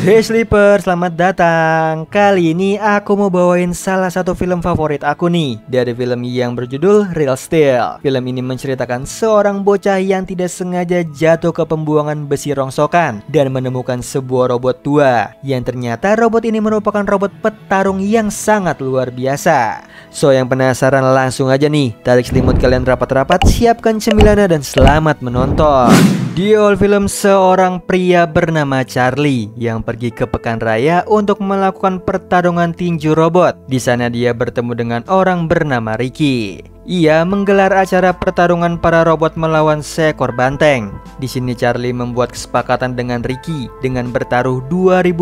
Hey Sleeper, selamat datang. Kali ini aku mau bawain salah satu film favorit aku nih, dari film yang berjudul Real Steel. Film ini menceritakan seorang bocah yang tidak sengaja jatuh ke pembuangan besi rongsokan dan menemukan sebuah robot tua, yang ternyata robot ini merupakan robot petarung yang sangat luar biasa. So yang penasaran langsung aja nih, tarik selimut kalian rapat-rapat, siapkan cemilannya dan selamat menonton. Di awal film, seorang pria bernama Charlie yang pergi ke pekan raya untuk melakukan pertarungan tinju robot. Di sana dia bertemu dengan orang bernama Ricky. Ia menggelar acara pertarungan para robot melawan seekor banteng. Di sini Charlie membuat kesepakatan dengan Ricky dengan bertaruh $2.000.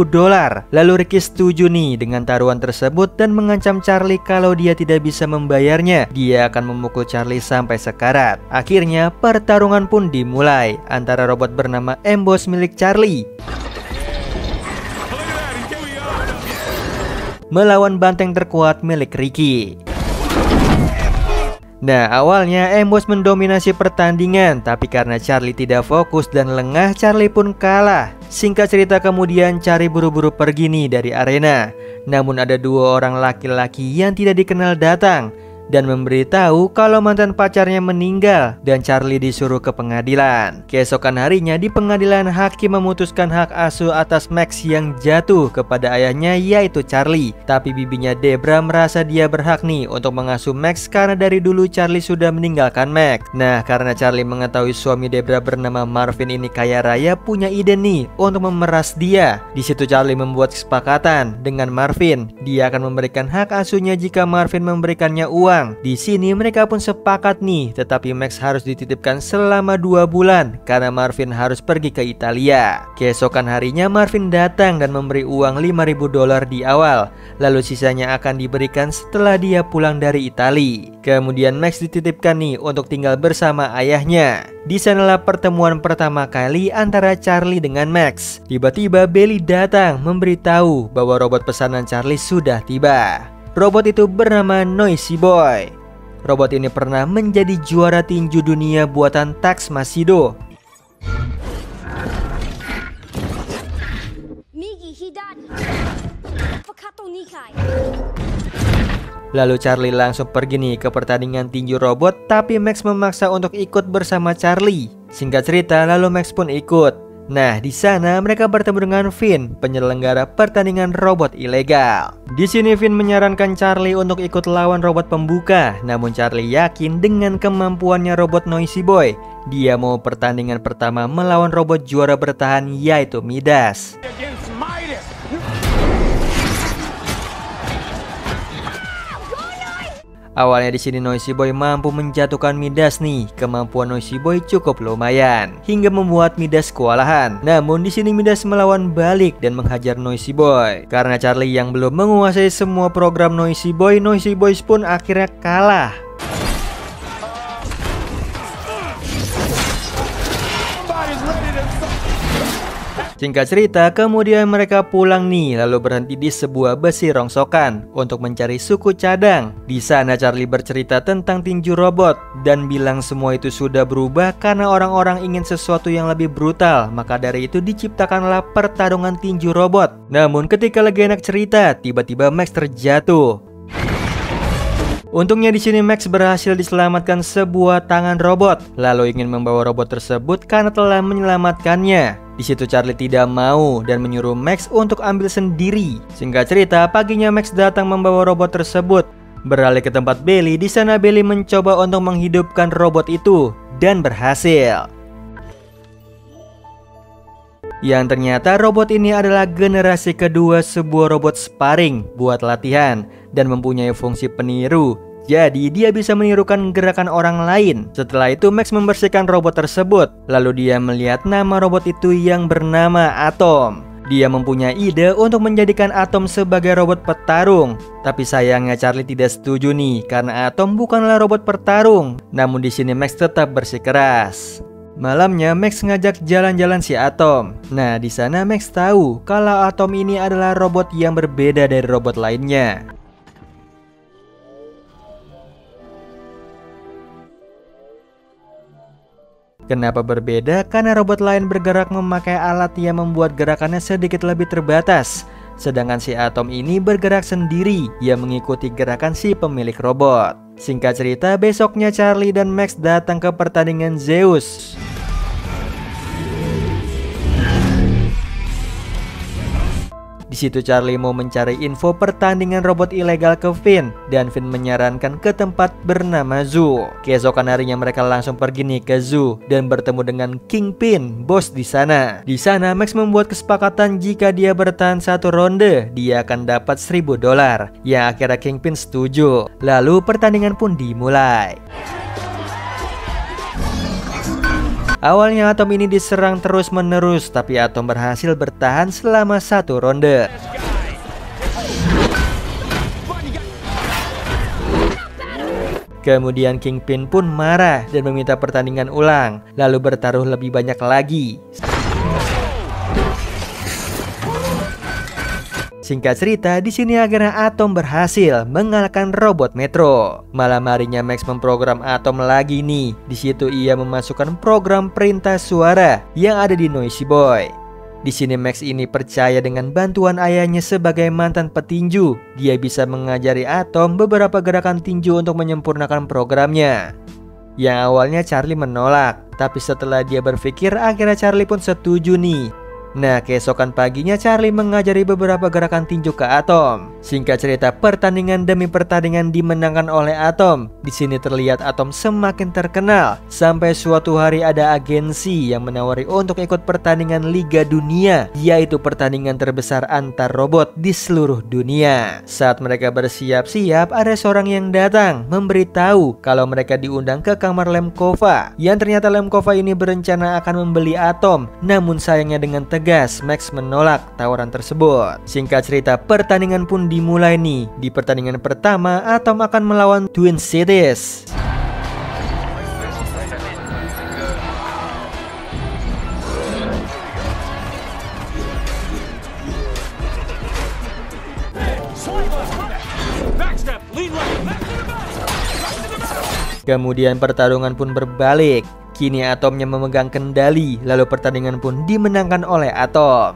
Lalu Ricky setuju nih dengan taruhan tersebut dan mengancam Charlie kalau dia tidak bisa membayarnya, dia akan memukul Charlie sampai sekarat. Akhirnya pertarungan pun dimulai antara robot bernama Embos milik Charlie melawan banteng terkuat milik Ricky. Nah, awalnya Embos mendominasi pertandingan, tapi karena Charlie tidak fokus dan lengah, Charlie pun kalah. Singkat cerita, kemudian Charlie buru-buru pergi nih dari arena. Namun ada dua orang laki-laki yang tidak dikenal datang dan memberitahu kalau mantan pacarnya meninggal dan Charlie disuruh ke pengadilan. Keesokan harinya di pengadilan, hakim memutuskan hak asuh atas Max yang jatuh kepada ayahnya, yaitu Charlie. Tapi bibinya Debra merasa dia berhak nih untuk mengasuh Max karena dari dulu Charlie sudah meninggalkan Max. Nah, karena Charlie mengetahui suami Debra bernama Marvin ini kaya raya, punya ide nih untuk memeras dia. Di situ Charlie membuat kesepakatan dengan Marvin. Dia akan memberikan hak asuhnya jika Marvin memberikannya uang. Di sini mereka pun sepakat nih, tetapi Max harus dititipkan selama 2 bulan karena Marvin harus pergi ke Italia. Keesokan harinya Marvin datang dan memberi uang $5.000 di awal, lalu sisanya akan diberikan setelah dia pulang dari Italia. Kemudian Max dititipkan nih untuk tinggal bersama ayahnya. Di sanalah pertemuan pertama kali antara Charlie dengan Max. Tiba-tiba Belly datang memberitahu bahwa robot pesanan Charlie sudah tiba. Robot itu bernama Noisy Boy. Robot ini pernah menjadi juara tinju dunia buatan Tax Masido. Lalu Charlie langsung pergi nih ke pertandingan tinju robot, tapi Max memaksa untuk ikut bersama Charlie. Singkat cerita, lalu Max pun ikut. Nah, di sana mereka bertemu dengan Finn, penyelenggara pertandingan robot ilegal. Di sini Finn menyarankan Charlie untuk ikut lawan robot pembuka, namun Charlie yakin dengan kemampuannya robot Noisy Boy. Dia mau pertandingan pertama melawan robot juara bertahan, yaitu Midas. Awalnya di sini Noisy Boy mampu menjatuhkan Midas nih. Kemampuan Noisy Boy cukup lumayan hingga membuat Midas kewalahan. Namun di sini Midas melawan balik dan menghajar Noisy Boy. Karena Charlie yang belum menguasai semua program Noisy Boy pun akhirnya kalah. Singkat cerita, kemudian mereka pulang nih, lalu berhenti di sebuah besi rongsokan untuk mencari suku cadang. Di sana Charlie bercerita tentang tinju robot dan bilang semua itu sudah berubah karena orang-orang ingin sesuatu yang lebih brutal. Maka dari itu diciptakanlah pertarungan tinju robot. Namun ketika lagi enak cerita, tiba-tiba Max terjatuh. Untungnya di sini Max berhasil diselamatkan sebuah tangan robot, lalu ingin membawa robot tersebut karena telah menyelamatkannya. Di situ Charlie tidak mau dan menyuruh Max untuk ambil sendiri. Singkat cerita, paginya Max datang membawa robot tersebut. Beralih ke tempat Belly, di sana Belly mencoba untuk menghidupkan robot itu dan berhasil. Yang ternyata robot ini adalah generasi kedua sebuah robot sparring buat latihan dan mempunyai fungsi peniru. Jadi dia bisa menirukan gerakan orang lain. Setelah itu Max membersihkan robot tersebut. Lalu dia melihat nama robot itu yang bernama Atom. Dia mempunyai ide untuk menjadikan Atom sebagai robot petarung. Tapi sayangnya Charlie tidak setuju nih karena Atom bukanlah robot petarung. Namun di sini Max tetap bersikeras. Malamnya Max ngajak jalan-jalan si Atom. Nah, di sana Max tahu kalau Atom ini adalah robot yang berbeda dari robot lainnya. Kenapa berbeda? Karena robot lain bergerak memakai alat yang membuat gerakannya sedikit lebih terbatas. Sedangkan si Atom ini bergerak sendiri, ia mengikuti gerakan si pemilik robot. Singkat cerita, besoknya Charlie dan Max datang ke pertandingan Zeus. Di situ Charlie mau mencari info pertandingan robot ilegal ke Finn, dan Finn menyarankan ke tempat bernama Zoo. Keesokan harinya mereka langsung pergi nih ke Zoo dan bertemu dengan Kingpin, bos di sana. Di sana Max membuat kesepakatan jika dia bertahan 1 ronde, dia akan dapat $1000. Ya akhirnya Kingpin setuju. Lalu pertandingan pun dimulai. Awalnya Atom ini diserang terus-menerus, tapi Atom berhasil bertahan selama 1 ronde. Kemudian Kingpin pun marah dan meminta pertandingan ulang, lalu bertaruh lebih banyak lagi. Singkat cerita, di sini akhirnya Atom berhasil mengalahkan robot Metro. Malam harinya Max memprogram Atom lagi nih. Di situ ia memasukkan program perintah suara yang ada di Noisy Boy. Di sini Max ini percaya dengan bantuan ayahnya sebagai mantan petinju, dia bisa mengajari Atom beberapa gerakan tinju untuk menyempurnakan programnya. Yang awalnya Charlie menolak, tapi setelah dia berpikir akhirnya Charlie pun setuju nih. Nah, keesokan paginya Charlie mengajari beberapa gerakan tinju ke Atom. Singkat cerita, pertandingan demi pertandingan dimenangkan oleh Atom. Di sini terlihat Atom semakin terkenal sampai suatu hari ada agensi yang menawari untuk ikut pertandingan Liga Dunia, yaitu pertandingan terbesar antar robot di seluruh dunia. Saat mereka bersiap-siap, ada seorang yang datang memberitahu kalau mereka diundang ke kamar Lemkova. Yang ternyata Lemkova ini berencana akan membeli Atom, namun sayangnya dengan tegas Max menolak tawaran tersebut. Singkat cerita, pertandingan pun dimulai nih. Di pertandingan pertama, Atom akan melawan Twin Cities. Kemudian pertarungan pun berbalik. Kini Atomnya memegang kendali, lalu pertandingan pun dimenangkan oleh Atom.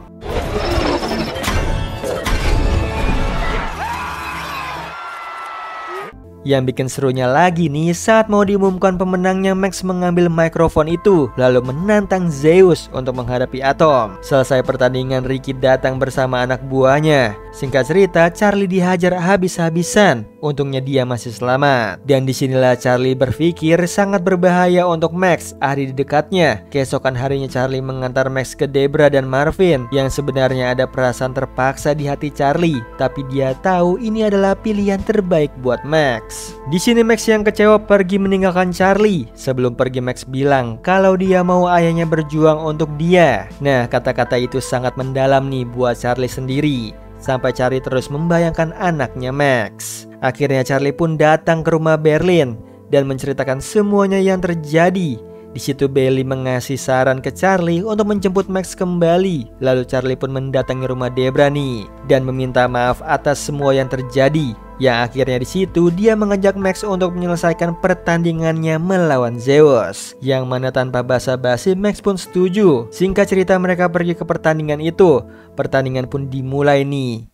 Yang bikin serunya lagi nih, saat mau diumumkan pemenangnya, Max mengambil mikrofon itu lalu menantang Zeus untuk menghadapi Atom. Selesai pertandingan, Ricky datang bersama anak buahnya. Singkat cerita, Charlie dihajar habis-habisan. Untungnya dia masih selamat. Dan disinilah Charlie berpikir sangat berbahaya untuk Max ada di dekatnya. Keesokan harinya Charlie mengantar Max ke Debra dan Marvin, yang sebenarnya ada perasaan terpaksa di hati Charlie, tapi dia tahu ini adalah pilihan terbaik buat Max. Di sini Max yang kecewa pergi meninggalkan Charlie. Sebelum pergi Max bilang kalau dia mau ayahnya berjuang untuk dia. Nah, kata-kata itu sangat mendalam nih buat Charlie sendiri. Sampai Charlie terus membayangkan anaknya Max. Akhirnya Charlie pun datang ke rumah Berlin dan menceritakan semuanya yang terjadi. Di situ Bailey mengasih saran ke Charlie untuk menjemput Max kembali. Lalu Charlie pun mendatangi rumah Debra nih dan meminta maaf atas semua yang terjadi. Yang akhirnya di situ dia mengajak Max untuk menyelesaikan pertandingannya melawan Zeus. Yang mana tanpa basa-basi Max pun setuju. Singkat cerita, mereka pergi ke pertandingan itu. Pertandingan pun dimulai nih.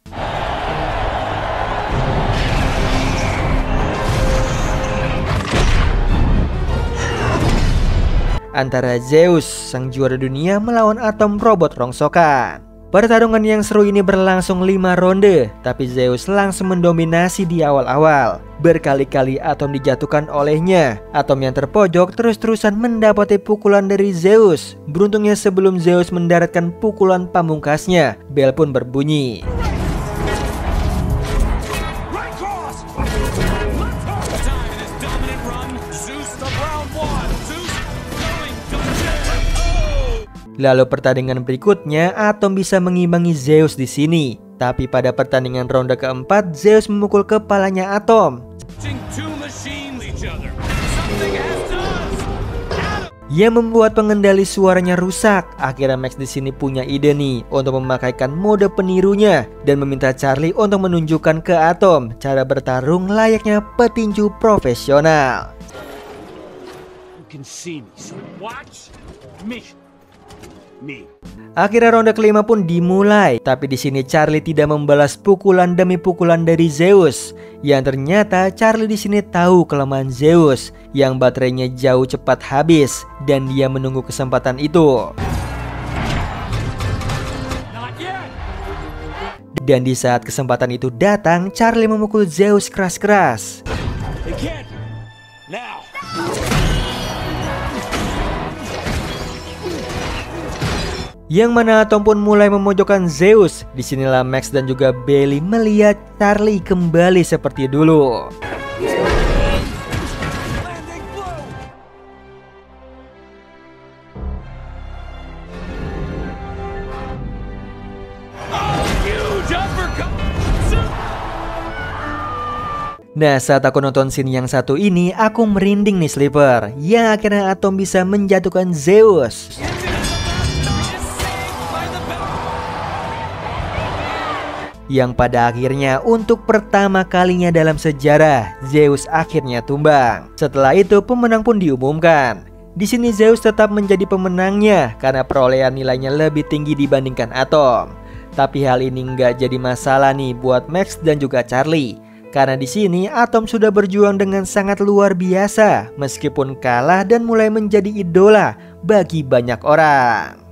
Antara Zeus, sang juara dunia, melawan Atom, robot rongsokan. Pertarungan yang seru ini berlangsung 5 ronde, tapi Zeus langsung mendominasi di awal-awal. Berkali-kali Atom dijatuhkan olehnya. Atom yang terpojok terus-terusan mendapati pukulan dari Zeus. Beruntungnya sebelum Zeus mendaratkan pukulan pamungkasnya, bel pun berbunyi. Lalu pertandingan berikutnya, Atom bisa mengimbangi Zeus di sini. Tapi pada pertandingan ronde keempat, Zeus memukul kepalanya Atom. Yang membuat pengendali suaranya rusak. Akhirnya Max di sini punya ide nih untuk memakaikan mode penirunya dan meminta Charlie untuk menunjukkan ke Atom cara bertarung layaknya petinju profesional. can see me. So watch me. Akhirnya ronde kelima pun dimulai, tapi di sini Charlie tidak membalas pukulan demi pukulan dari Zeus. Yang ternyata Charlie di sini tahu kelemahan Zeus, yang baterainya jauh cepat habis dan dia menunggu kesempatan itu. Dan di saat kesempatan itu datang, Charlie memukul Zeus keras-keras. Yang mana Atom pun mulai memojokkan Zeus. Disinilah Max dan juga Bailey melihat Charlie kembali seperti dulu. Nah, saat aku nonton scene yang satu ini, aku merinding nih Sleeper. Yang akhirnya Atom bisa menjatuhkan Zeus. Yang pada akhirnya untuk pertama kalinya dalam sejarah Zeus akhirnya tumbang. Setelah itu pemenang pun diumumkan. Di sini Zeus tetap menjadi pemenangnya karena perolehan nilainya lebih tinggi dibandingkan Atom. Tapi hal ini nggak jadi masalah nih buat Max dan juga Charlie. Karena di sini Atom sudah berjuang dengan sangat luar biasa meskipun kalah dan mulai menjadi idola bagi banyak orang.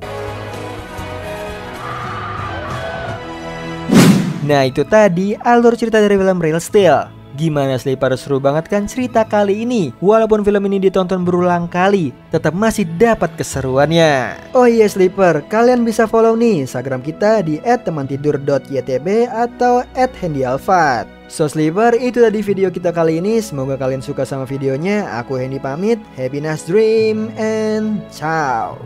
Nah itu tadi alur cerita dari film Real Steel. Gimana Sleeper, seru banget kan cerita kali ini? Walaupun film ini ditonton berulang kali, tetap masih dapat keseruannya. Oh iya Sleeper, kalian bisa follow nih Instagram kita di @temantidur.ytb atau @handyalfat. So Sleeper, itu tadi video kita kali ini. Semoga kalian suka sama videonya. Aku Hendy pamit, happy nice dream and ciao.